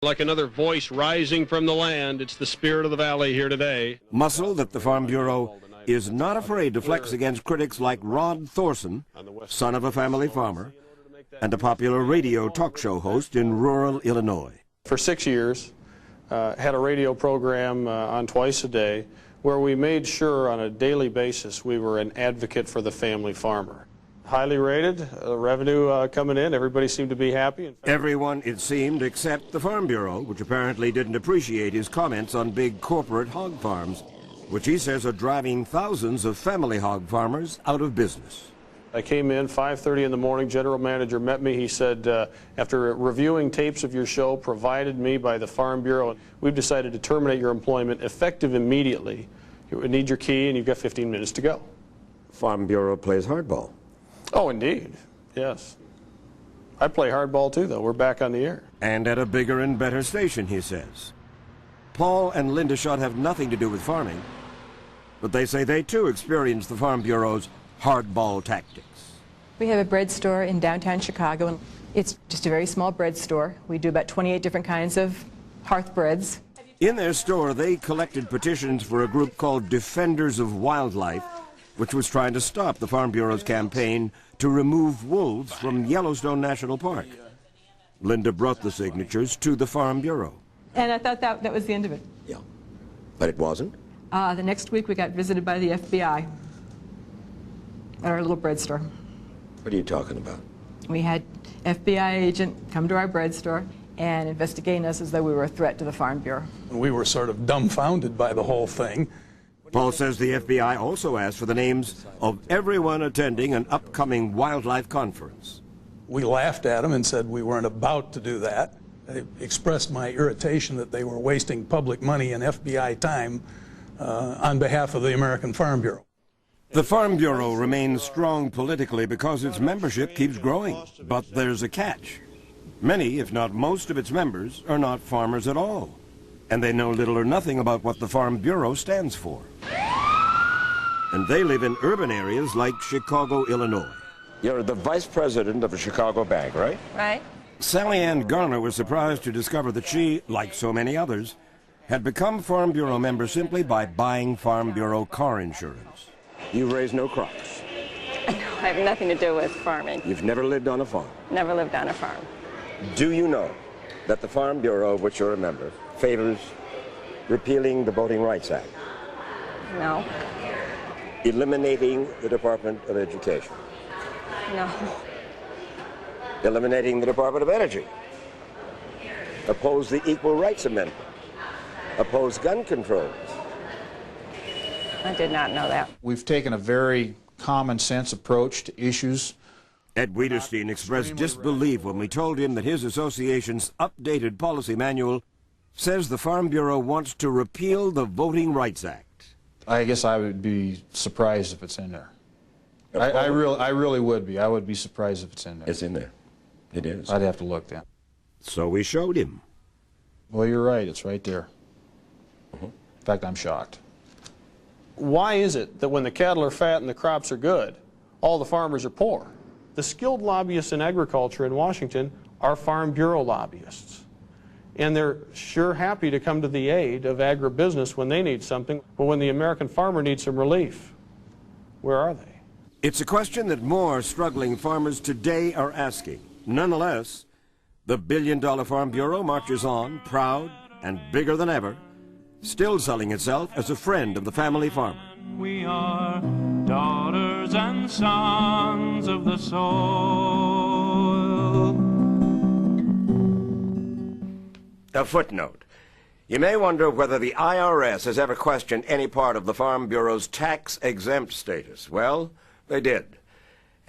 Like another voice rising from the land, it's the spirit of the valley here today. Muscle that the Farm Bureau is not afraid to flex against critics like Rod Thorson, son of a family farmer, and a popular radio talk show host in rural Illinois. For 6 years, had a radio program on twice a day where we made sure on a daily basis we were an advocate for the family farmer. Highly rated, revenue coming in, everybody seemed to be happy. Everyone, it seemed, except the Farm Bureau, which apparently didn't appreciate his comments on big corporate hog farms, which he says are driving thousands of family hog farmers out of business. I came in 5:30 in the morning, general manager met me. He said, after reviewing tapes of your show provided me by the Farm Bureau, we've decided to terminate your employment effective immediately. You need your key and you've got 15 minutes to go. Farm Bureau plays hardball. Oh, indeed, yes. I play hardball too, though. We're back on the air. And at a bigger and better station, he says. Paul and Linda Schutt have nothing to do with farming, but they say they too experienced the Farm Bureau's hardball tactics. We have a bread store in downtown Chicago, and it's just a very small bread store. We do about 28 different kinds of hearth breads. In their store, they collected petitions for a group called Defenders of Wildlife, which was trying to stop the Farm Bureau's campaign to remove wolves from Yellowstone National Park. Linda brought the signatures to the Farm Bureau. And I thought that was the end of it. Yeah, but it wasn't. The next week we got visited by the FBI at our little bread store. What are you talking about? We had FBI agent come to our bread store and investigating us as though we were a threat to the Farm Bureau. We were sort of dumbfounded by the whole thing. Paul says the FBI also asked for the names of everyone attending an upcoming wildlife conference. We laughed at them and said we weren't about to do that. I expressed my irritation that they were wasting public money and FBI time on behalf of the American Farm Bureau. The Farm Bureau remains strong politically because its membership keeps growing. But there's a catch. Many, if not most of its members, are not farmers at all. And they know little or nothing about what the Farm Bureau stands for. And they live in urban areas like Chicago, Illinois. You're the vice president of a Chicago bank, right? Right. Sally Ann Garner was surprised to discover that she, like so many others, had become Farm Bureau member simply by buying Farm Bureau car insurance. You raise no crops. No, I have nothing to do with farming. You've never lived on a farm. Never lived on a farm. Do you know that the Farm Bureau, of which you're a member, favors repealing the Voting Rights Act? No. Eliminating the Department of Education? No. Eliminating the Department of Energy? Oppose the Equal Rights Amendment? Oppose gun controls? I did not know that. We've taken a very common sense approach to issues. Ed Wiederstein expressed disbelief when we told him that his association's updated policy manual says the Farm Bureau wants to repeal the Voting Rights Act. I guess I would be surprised if it's in there. I really would be. I would be surprised if it's in there. It's in there. It is. I'd have to look then. So we showed him. Well, you're right. It's right there. In fact, I'm shocked. Why is it that when the cattle are fat and the crops are good, all the farmers are poor? The skilled lobbyists in agriculture in Washington are Farm Bureau lobbyists. And they're sure happy to come to the aid of agribusiness when they need something, but when the American farmer needs some relief, where are they? It's a question that more struggling farmers today are asking. Nonetheless, the billion-dollar Farm Bureau marches on, proud and bigger than ever, still selling itself as a friend of the family farmer. We are daughters and sons of the soil. A footnote. You may wonder whether the IRS has ever questioned any part of the Farm Bureau's tax-exempt status. Well, they did.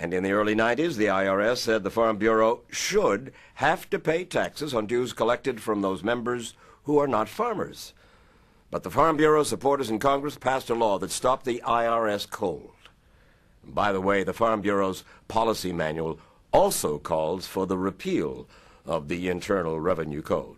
And in the early 90s, the IRS said the Farm Bureau should have to pay taxes on dues collected from those members who are not farmers. But the Farm Bureau supporters in Congress passed a law that stopped the IRS cold. And by the way, the Farm Bureau's policy manual also calls for the repeal of the Internal Revenue Code.